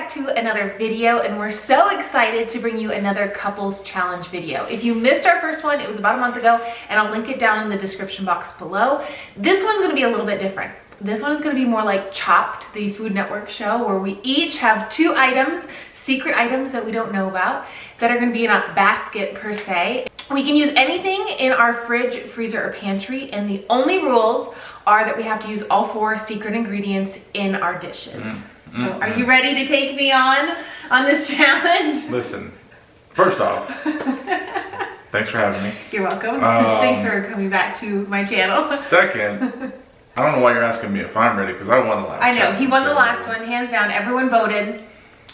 back to another video, and we're so excited to bring you another couples challenge video. If you missed our first one, it was about a month ago, and I'll link it down in the description box below. This one's gonna be a little bit different. This one is gonna be more like Chopped, the Food Network show, where we each have 2 items, secret items that we don't know about, that are gonna be in a basket per se. We can use anything in our fridge, freezer, or pantry, and the only rules are that we have to use all 4 secret ingredients in our dishes. So are you ready to take me on this challenge? Listen, first off, thanks for having me. You're welcome. Thanks for coming back to my channel. Second, I don't know why you're asking me if I'm ready, because I won the last one. I know, he won the last one, hands down. Everyone voted.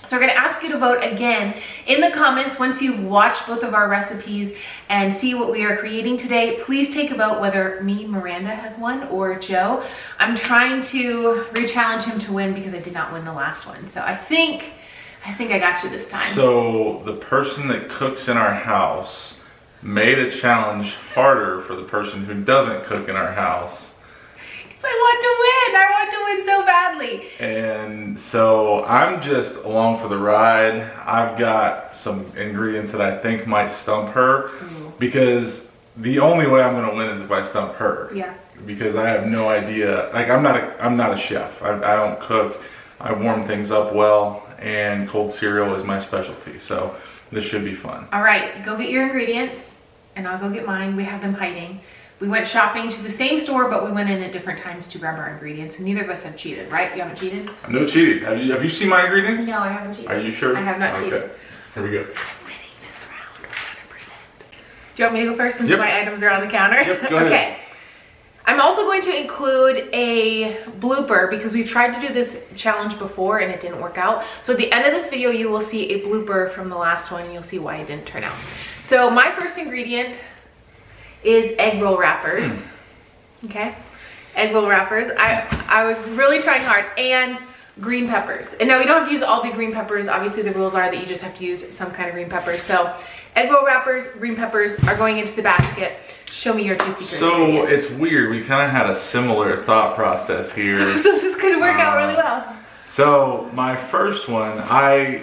So we're gonna ask you to vote again in the comments once you've watched both of our recipes and see what we are creating today. Please take a vote whether me, Miranda, has won or Joe. I'm trying to re-challenge him to win because I did not win the last one. So I think I got you this time. So the person that cooks in our house made a challenge harder for the person who doesn't cook in our house. I want to win so badly. And so I'm just along for the ride. I've got some ingredients that I think might stump her, because the only way I'm gonna win is if I stump her. Yeah. Because I have no idea, like I'm not a chef. I don't cook. I warm things up well, and cold cereal is my specialty. So this should be fun. All right, go get your ingredients and I'll go get mine. We have them hiding. We went shopping to the same store, but we went in at different times to grab our ingredients, and neither of us have cheated, right? You haven't cheated? No cheating. Have you seen my ingredients? No, I haven't cheated. Are you sure? I have not cheated. Okay, here we go. I'm winning this round, 100%. Do you want me to go first since Yep. my items are on the counter? Yep, go ahead. Okay. I'm also going to include a blooper because we've tried to do this challenge before and it didn't work out. So at the end of this video, you will see a blooper from the last one and you'll see why it didn't turn out. So my first ingredient is egg roll wrappers. Okay, egg roll wrappers. I was really trying hard, and green peppers. And now we don't have to use all the green peppers. Obviously the rules are that you just have to use some kind of green peppers. So egg roll wrappers, green peppers are going into the basket. Show me your 2 secret ingredients. It's weird. We kind of had a similar thought process here. So this is gonna work out really well. So my first one, I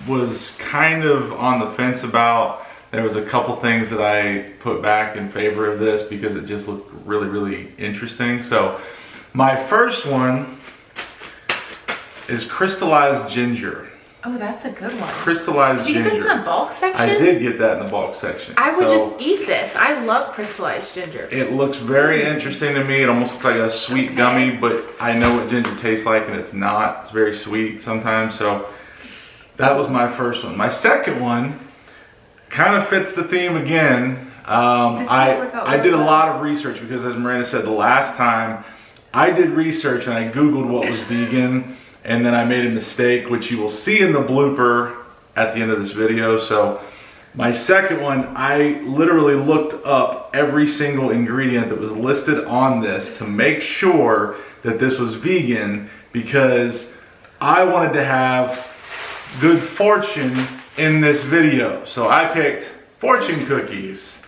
was kind of on the fence about. There was a couple things that I put back in favor of this because it just looked really, really interesting. So my first one is crystallized ginger. Oh, that's a good one. Crystallized ginger. Did you get this in the bulk section? I did get that in the bulk section. I would just eat this. I love crystallized ginger. It looks very interesting to me. It almost looks like a sweet gummy, but I know what ginger tastes like, and it's not. It's very sweet sometimes. So that was my first one. My second one kind of fits the theme again. I did a lot of research because, as Miranda said the last time, I did research and I Googled what was vegan, and then I made a mistake, which you will see in the blooper at the end of this video. So my second one, I literally looked up every single ingredient that was listed on this to make sure that this was vegan, because I wanted to have good fortune in this video. So I picked fortune cookies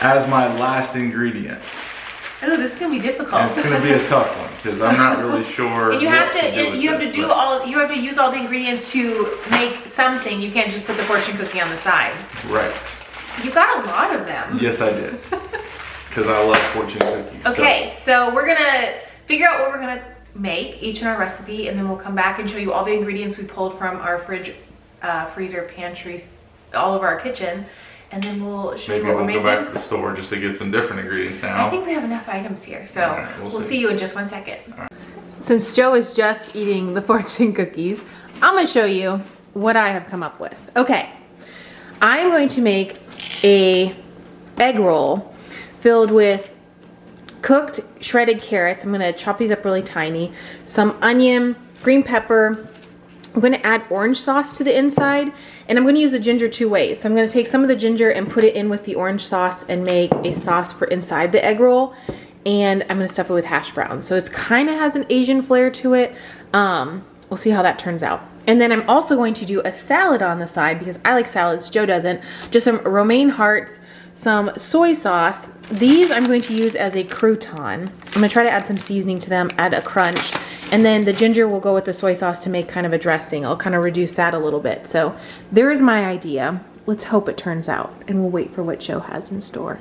as my last ingredient. Oh, this is gonna be difficult. And it's gonna be a tough one because I'm not really sure. And you have to use all the ingredients to make something. You can't just put the fortune cookie on the side. Right. You got a lot of them. Yes, I did. Because I love fortune cookies. Okay, so we're gonna figure out what we're gonna make each in our recipe, and then we'll come back and show you all the ingredients we pulled from our fridge, freezer, pantries, all of our kitchen, and then we'll show you what we're making. Maybe we'll go back to the store just to get some different ingredients now. I think we have enough items here, so right, we'll see you in just 1 second. Right. Since Joe is just eating the fortune cookies, I'm gonna show you what I have come up with. Okay, I'm going to make a egg roll filled with cooked shredded carrots. I'm gonna chop these up really tiny, some onion, green pepper. I'm gonna add orange sauce to the inside, and I'm gonna use the ginger 2 ways. So I'm gonna take some of the ginger and put it in with the orange sauce and make a sauce for inside the egg roll, and I'm gonna stuff it with hash browns. So it's kinda has an Asian flair to it. We'll see how that turns out. And then I'm also going to do a salad on the side because I like salads, Joe doesn't. Just some romaine hearts, some soy sauce. These I'm going to use as a crouton. I'm gonna try to add some seasoning to them, add a crunch. And then the ginger will go with the soy sauce to make kind of a dressing. I'll kind of reduce that a little bit. So there's my idea. Let's hope it turns out, and we'll wait for what Joe has in store.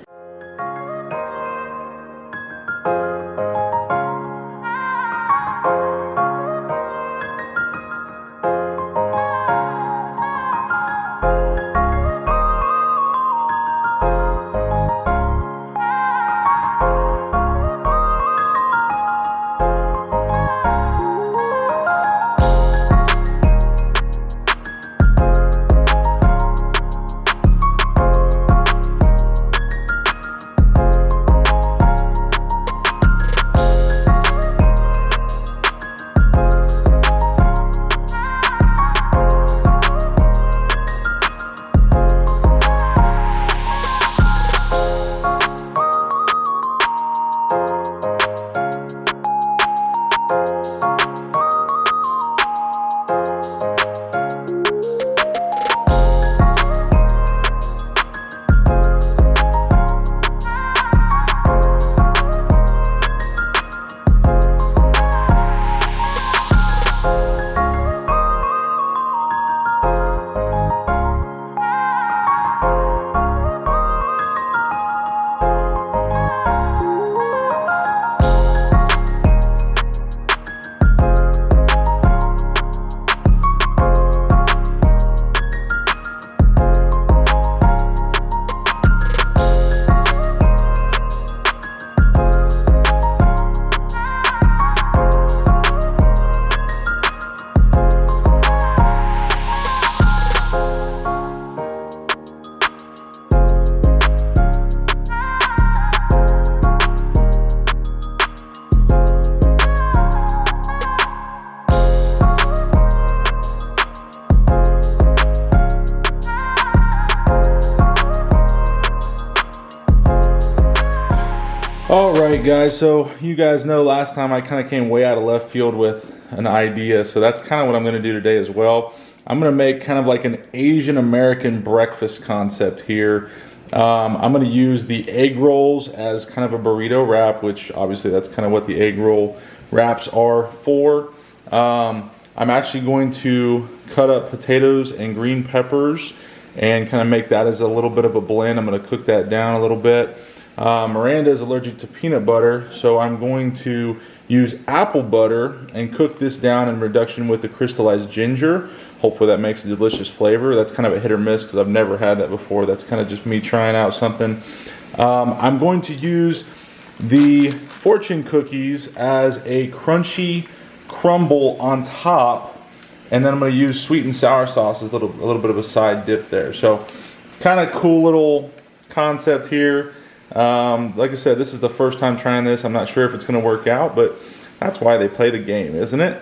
Alright guys, so you guys know last time I kind of came way out of left field with an idea, so that's kind of what I'm going to do today as well. I'm going to make kind of like an Asian American breakfast concept here. I'm going to use the egg rolls as kind of a burrito wrap, which obviously that's kind of what the egg roll wraps are for. I'm actually going to cut up potatoes and green peppers and kind of make that as a little bit of a blend. I'm going to cook that down a little bit. Miranda is allergic to peanut butter, so I'm going to use apple butter and cook this down in reduction with the crystallized ginger. Hopefully that makes a delicious flavor. That's kind of a hit or miss because I've never had that before. That's kind of just me trying out something. I'm going to use the fortune cookies as a crunchy crumble on top, and then I'm going to use sweet and sour sauce as a little bit of a side dip there. So kind of cool little concept here. Like I said, this is the first time trying this. I'm not sure if it's going to work out, but that's why they play the game, isn't it?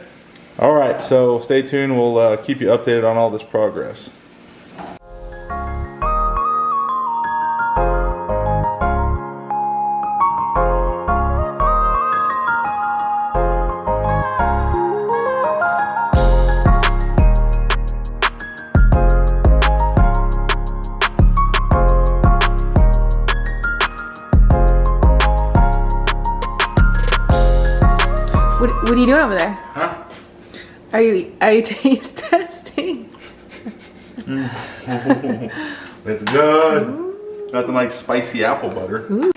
Alright, so stay tuned. We'll keep you updated on all this progress. What are you doing over there? Huh? Are you taste testing? It's good. Ooh. Nothing like spicy apple butter. Ooh.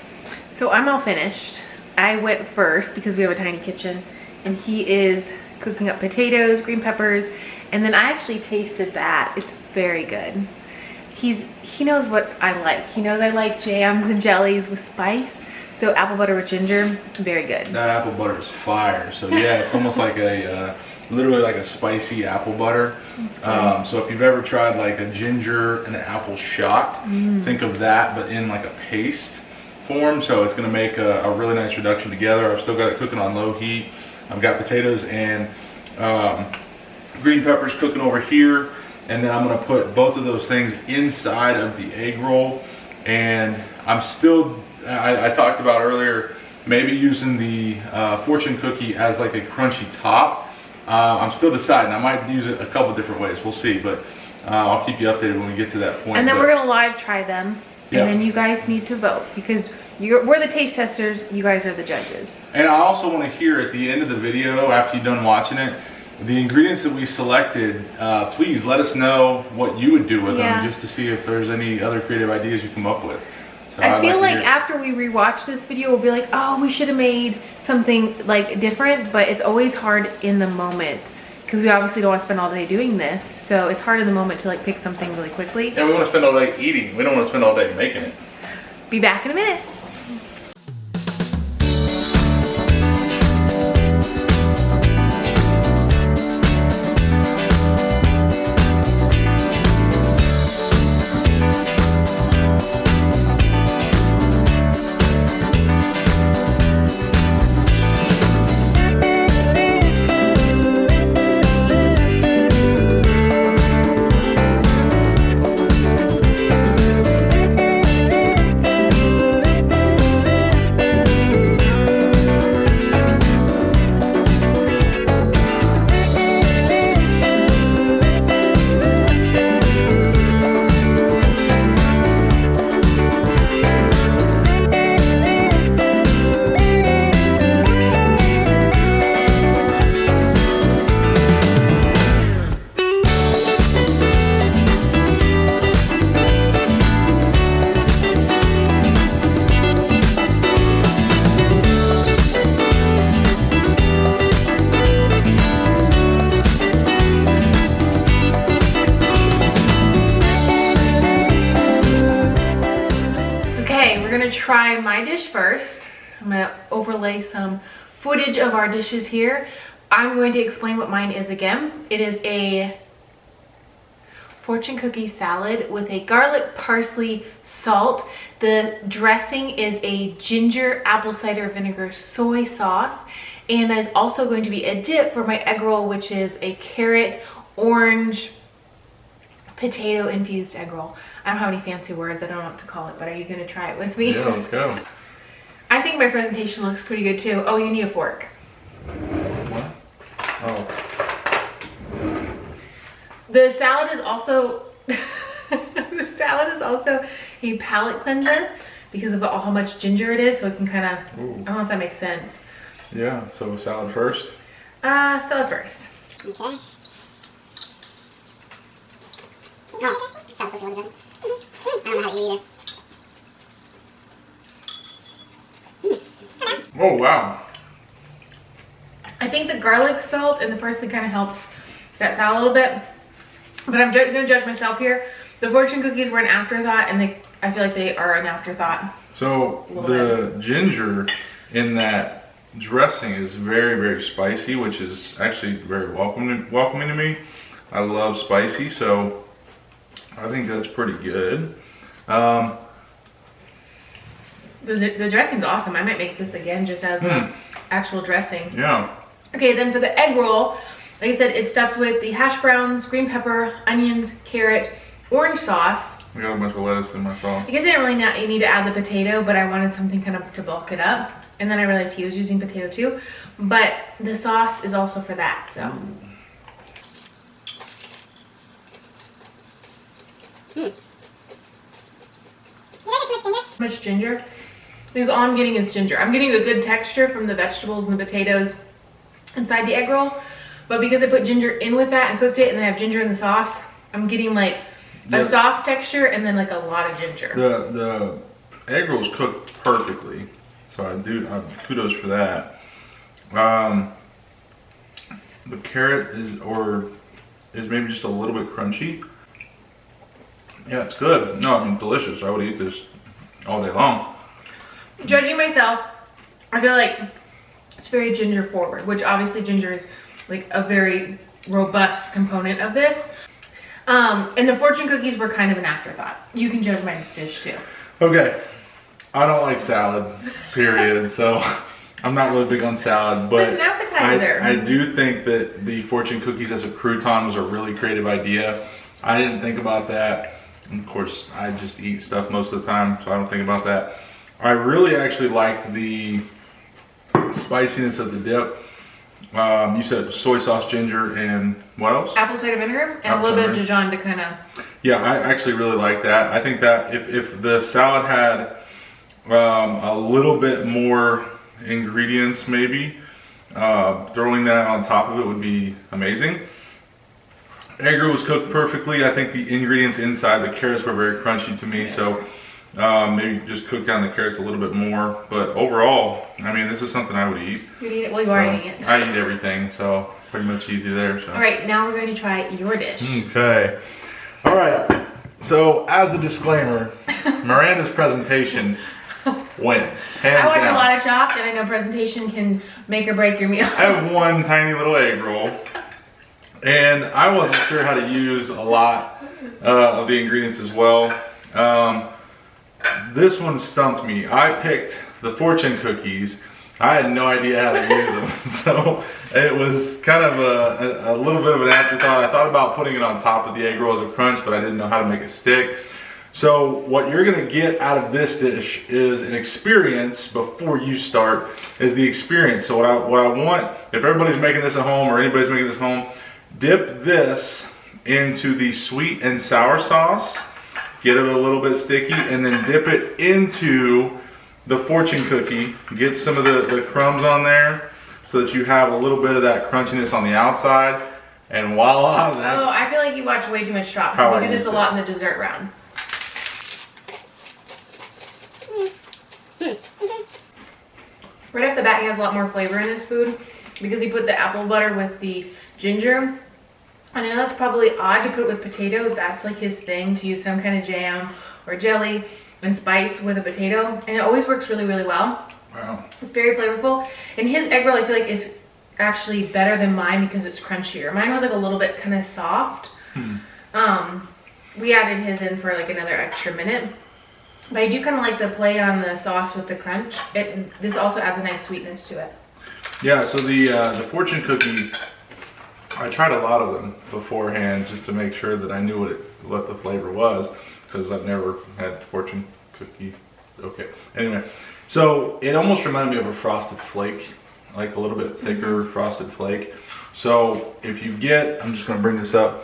So I'm all finished. I went first because we have a tiny kitchen, and he is cooking up potatoes, green peppers, and then I actually tasted that. It's very good. He knows what I like. He knows I like jams and jellies with spice. So apple butter with ginger, very good. That apple butter is fire. So yeah, it's almost like a, literally like a spicy apple butter. So if you've ever tried like a ginger and an apple shot, think of that, but in like a paste form. So it's gonna make a really nice reduction together. I've still got it cooking on low heat. I've got potatoes and green peppers cooking over here. And then I'm gonna put both of those things inside of the egg roll. And I'm still, I talked about earlier, maybe using the fortune cookie as like a crunchy top. I'm still deciding. I might use it a couple different ways. We'll see, but I'll keep you updated when we get to that point. And then we're gonna live try them. Yeah. And then you guys need to vote because we're the taste testers. You guys are the judges. And I also want to hear at the end of the video, after you're done watching it, the ingredients that we selected. Please let us know what you would do with them, just to see if there's any other creative ideas you come up with. So I feel like after we rewatch this video, we'll be like, oh, we should have made something like different, but it's always hard in the moment because we obviously don't want to spend all day doing this. So it's hard in the moment to like pick something really quickly. Yeah, we want to spend all day eating. We don't want to spend all day making it. Be back in a minute. Try my dish first. I'm gonna overlay some footage of our dishes here. I'm going to explain what mine is again. It is a fortune cookie salad with a garlic, parsley, salt. The dressing is a ginger apple cider vinegar soy sauce. And there's also going to be a dip for my egg roll, which is a carrot, orange, potato infused egg roll. I don't have any fancy words. I don't know what to call it, but are you gonna try it with me? Yeah, let's go. I think my presentation looks pretty good too. Oh, you need a fork. What? Oh. The salad is also the salad is also a palate cleanser because of how much ginger it is, so it can kind of, I don't know if that makes sense. Yeah, so salad first? Salad first. Okay. Oh, that was really good. I don't know how to eat either. Oh, wow. I think the garlic, salt, and the parsley kind of helps that salad a little bit. But I'm gonna judge myself here. The fortune cookies were an afterthought, and I feel like they are an afterthought. So the ginger in that dressing is very, very spicy, which is actually very welcoming to me. I love spicy, so I think that's pretty good. The dressing's awesome. I might make this again just as an actual dressing. Yeah. Okay, then for the egg roll, like I said, it's stuffed with the hash browns, green pepper, onions, carrot, orange sauce. I got a bunch of lettuce in my sauce. I guess I didn't really need to add the potato, but I wanted something kind of to bulk it up. And then I realized he was using potato too. But the sauce is also for that, so. Much ginger? Because all I'm getting is ginger. I'm getting a good texture from the vegetables and the potatoes inside the egg roll. But because I put ginger in with that and cooked it and then I have ginger in the sauce, I'm getting like a soft texture and then like a lot of ginger. The egg roll's cooked perfectly. So I kudos for that. The carrot is maybe just a little bit crunchy. Yeah, it's good. No, I mean delicious. I would eat this all day long. Judging myself, I feel like it's very ginger forward, which obviously ginger is like a very robust component of this. And the fortune cookies were kind of an afterthought. You can judge my dish too. Okay, I don't like salad, period. So I'm not really big on salad, but it's an appetizer. I do think that the fortune cookies as a crouton was a really creative idea. I didn't think about that. And of course, I just eat stuff most of the time, so I don't think about that. I really actually liked the spiciness of the dip. You said soy sauce, ginger, and what else? Apple cider vinegar and a Apple little bit of cider Dijon to kind of. Yeah, I actually really like that. I think that if the salad had a little bit more ingredients, maybe throwing that on top of it would be amazing. Egg roll was cooked perfectly. I think the ingredients inside, the carrots were very crunchy to me, so maybe just cook down the carrots a little bit more. But overall, I mean, this is something I would eat. You'd eat it? Well, you are eating it. I eat everything, so pretty much easy there. So. All right, now we're going to try your dish. Okay. All right. So as a disclaimer, Miranda's presentation wins. Hands I watch down. a lot of Chopped, and I know presentation can make or break your meal. I have one tiny little egg roll, and I wasn't sure how to use a lot of the ingredients as well. This one stumped me. I picked the fortune cookies. I had no idea how to use them, so it was kind of a little bit of an afterthought. I thought about putting it on top of the egg roll as a crunch, but I didn't know how to make it stick. So what you're gonna get out of this dish is an experience before you start, is the experience. So what I want, if everybody's making this at home or anybody's making this at home, dip this into the sweet and sour sauce, get it a little bit sticky, and then dip it into the fortune cookie, get some of the crumbs on there so that you have a little bit of that crunchiness on the outside, and voila, that's... Oh, I feel like you watch way too much Chopped, how because I we do this use a lot in the dessert round. Right off the bat, he has a lot more flavor in his food because he put the apple butter with the ginger. And I know that's probably odd to put it with potato. That's like his thing, to use some kind of jam or jelly and spice with a potato. And it always works really, really well. Wow. It's very flavorful. And his egg roll, I feel like, is actually better than mine because it's crunchier. Mine was like a little bit kind of soft. We added his in for like another extra minute. But I do kind of like the play on the sauce with the crunch. This also adds a nice sweetness to it. Yeah, so the fortune cookie, I tried a lot of them beforehand just to make sure that I knew what the flavor was, because I've never had fortune cookie. Okay, anyway, so it almost reminded me of a frosted flake, like a little bit thicker frosted flake. So if you get, I'm just going to bring this up,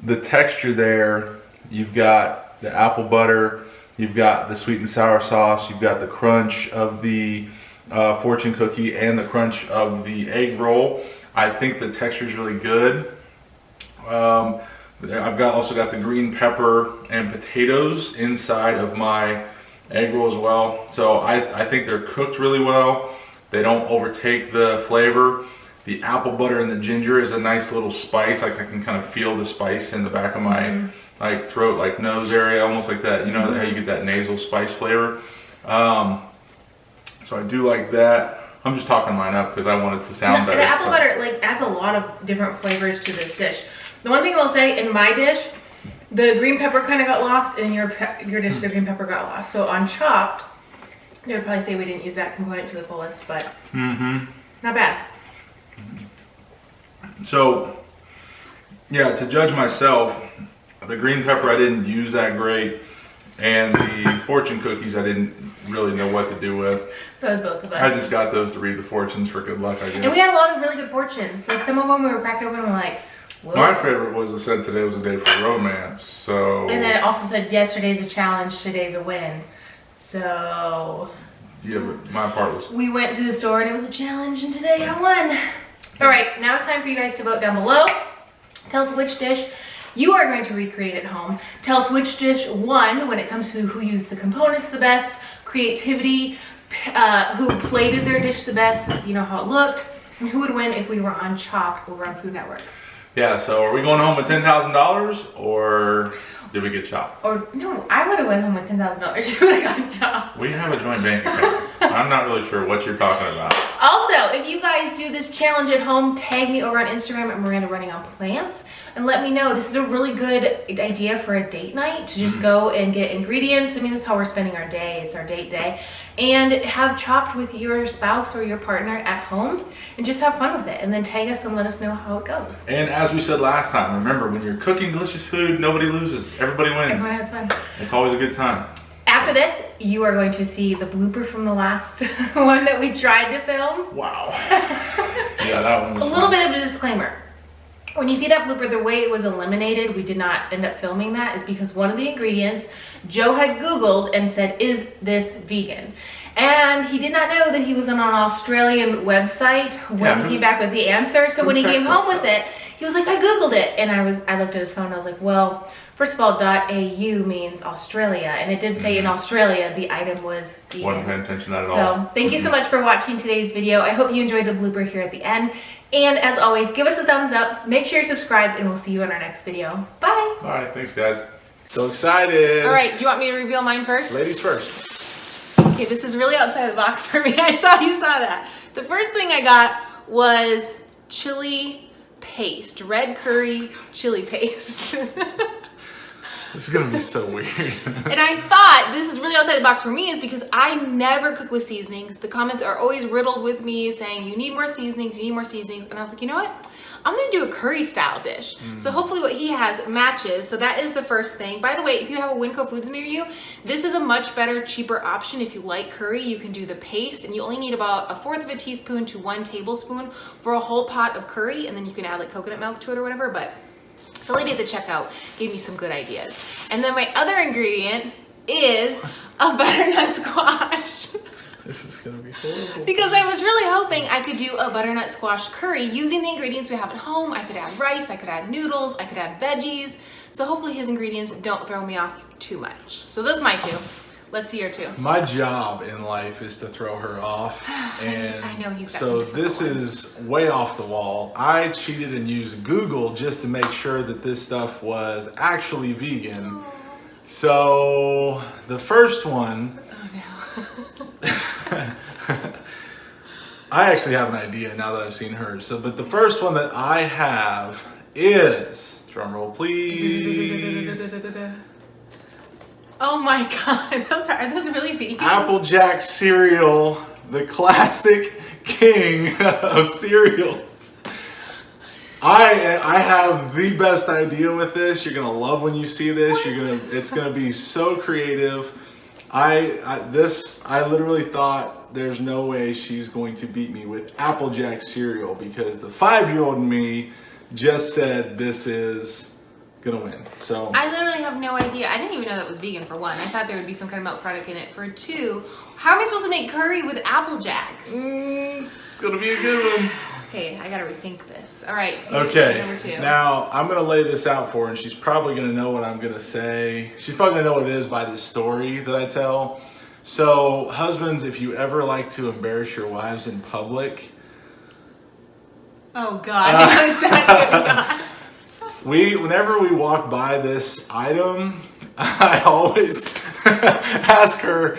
the texture there, you've got the apple butter, you've got the sweet and sour sauce, you've got the crunch of the fortune cookie and the crunch of the egg roll. I think the texture is really good. I've also got the green pepper and potatoes inside of my egg roll as well. So I think they're cooked really well. They don't overtake the flavor. The apple butter and the ginger is a nice little spice. Like, I can kind of feel the spice in the back of my like throat, like nose area, almost like that. You know how you get that nasal spice flavor. So I do like that. I'm just talking mine up because I want it to sound better. The apple butter like adds a lot of different flavors to this dish. The one thing I'll say, in my dish, the green pepper kind of got lost, and in your dish, the green pepper got lost. So on Chopped, they would probably say we didn't use that component to the fullest, but not bad. So, yeah, to judge myself, the green pepper I didn't use that great, and the fortune cookies I didn't really know what to do with. Those both of us. I just got those to read the fortunes for good luck, I guess. And we had a lot of really good fortunes. Like, some of them we were cracking open and we're like, whoa. My favorite was it said today was a day for romance, so... And then it also said yesterday's a challenge, today's a win. So... Yeah, but my part was... We went to the store and it was a challenge, and today I won. All right, now it's time for you guys to vote down below. Tell us which dish you are going to recreate at home. Tell us which dish won when it comes to who used the components the best, creativity, who plated their dish the best, you know, how it looked, and who would win if we were on Chopped over on Food Network. Yeah, so are we going home with $10,000, or did we get chopped? Or, no, I would have went home with $10,000 if you would have gotten Chopped. We have a joint bank account. I'm not really sure what you're talking about. Also, if you guys do this challenge at home, tag me over on Instagram at Miranda Running on Plants and let me know. This is a really good idea for a date night, to just go and get ingredients. I mean, this is how we're spending our day. It's our date day. And have Chopped with your spouse or your partner at home and just have fun with it. And then tag us and let us know how it goes. And as we said last time, remember, when you're cooking delicious food, nobody loses. Everybody wins. Everyone has fun. It's always a good time. After this, you are going to see the blooper from the last one that we tried to film. Wow. Yeah, that one was A little bit of a disclaimer. When you see that blooper, the way it was eliminated, we did not end up filming that, is because one of the ingredients Joe had Googled and said, is this vegan? And he did not know that he was on an Australian website when he came back with the answer. So when he came home with it, he was like, I Googled it. And I looked at his phone and I was like, well, first of all, .au means Australia. And it did say in Australia, the item was vegan. Wasn't paying attention to that at all. So thank you so much for watching today's video. I hope you enjoyed the blooper here at the end. And as always, give us a thumbs up, make sure you're subscribed, and we'll see you in our next video. Bye. All right, thanks guys. So excited. All right, do you want me to reveal mine first? Ladies first. Okay, this is really outside the box for me. You saw that. The first thing I got was chili paste, red curry chili paste. This is gonna be so weird. And I thought this is really outside the box for me is because I never cook with seasonings. The comments are always riddled with me saying, you need more seasonings, you need more seasonings. And I was like, you know what? I'm gonna do a curry style dish. So hopefully what he has matches. So that is the first thing. By the way, if you have a Winco Foods near you, this is a much better, cheaper option. If you like curry, you can do the paste, and you only need about 1/4 of a teaspoon to 1 tablespoon for a whole pot of curry, and then you can add like coconut milk to it or whatever. But the lady at the checkout gave me some good ideas. And then my other ingredient is a butternut squash. This is gonna be horrible. Because I was really hoping I could do a butternut squash curry using the ingredients we have at home. I could add rice, I could add noodles, I could add veggies. So hopefully his ingredients don't throw me off too much. So those are my two. Let's see your two. My job in life is to throw her off, and I know he's got so some this different is way off the wall. I cheated and used Google just to make sure that this stuff was actually vegan. So the first one, I actually have an idea now that I've seen hers. So, but the first one that I have is, drum roll please, Oh my God, are those really vegan? Applejack cereal, the classic king of cereals. I have the best idea with this. You're gonna love when you see this. It's gonna be so creative. I literally thought there's no way she's going to beat me with Applejack cereal, because the 5-year-old in me just said this is gonna win. So I literally have no idea. I didn't even know that was vegan, for one. I thought there would be some kind of milk product in it. For two, how am I supposed to make curry with Apple Jacks? It's gonna be a good one. Okay, I gotta rethink this. All right, so Okay, number two. now I'm gonna lay this out for her, and she's probably gonna know what I'm gonna say. She's probably gonna know what it is by the story that I tell. So, husbands, if you ever like to embarrass your wives in public, Oh God, I know exactly what I got. whenever we walk by this item, I always ask her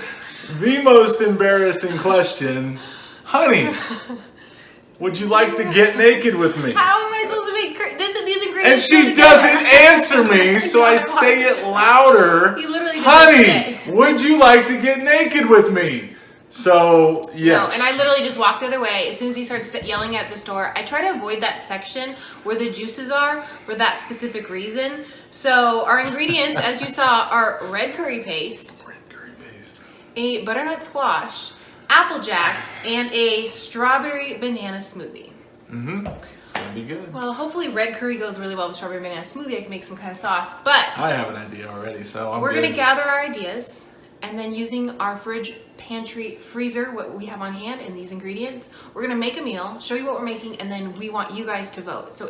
the most embarrassing question: honey, would you like to get naked with me? How am I supposed to make curry? These And ingredients. she doesn't answer me, so I say it louder. You literally doesn't honey, say. would you like to get naked with me? So, yes. No, and I literally just walk the other way. As soon as he starts yelling at the store, I try to avoid that section where the juices are for that specific reason. So our ingredients, as you saw, are red curry paste, a butternut squash, Apple Jacks, and a strawberry banana smoothie. It's gonna be good. Well, hopefully red curry goes really well with strawberry banana smoothie. I can make some kind of sauce, but I have an idea already, so I'm we're good. gonna gather our ideas, and then using our fridge, pantry, freezer, what we have on hand and these ingredients, we're gonna make a meal, show you what we're making, and then we want you guys to vote. So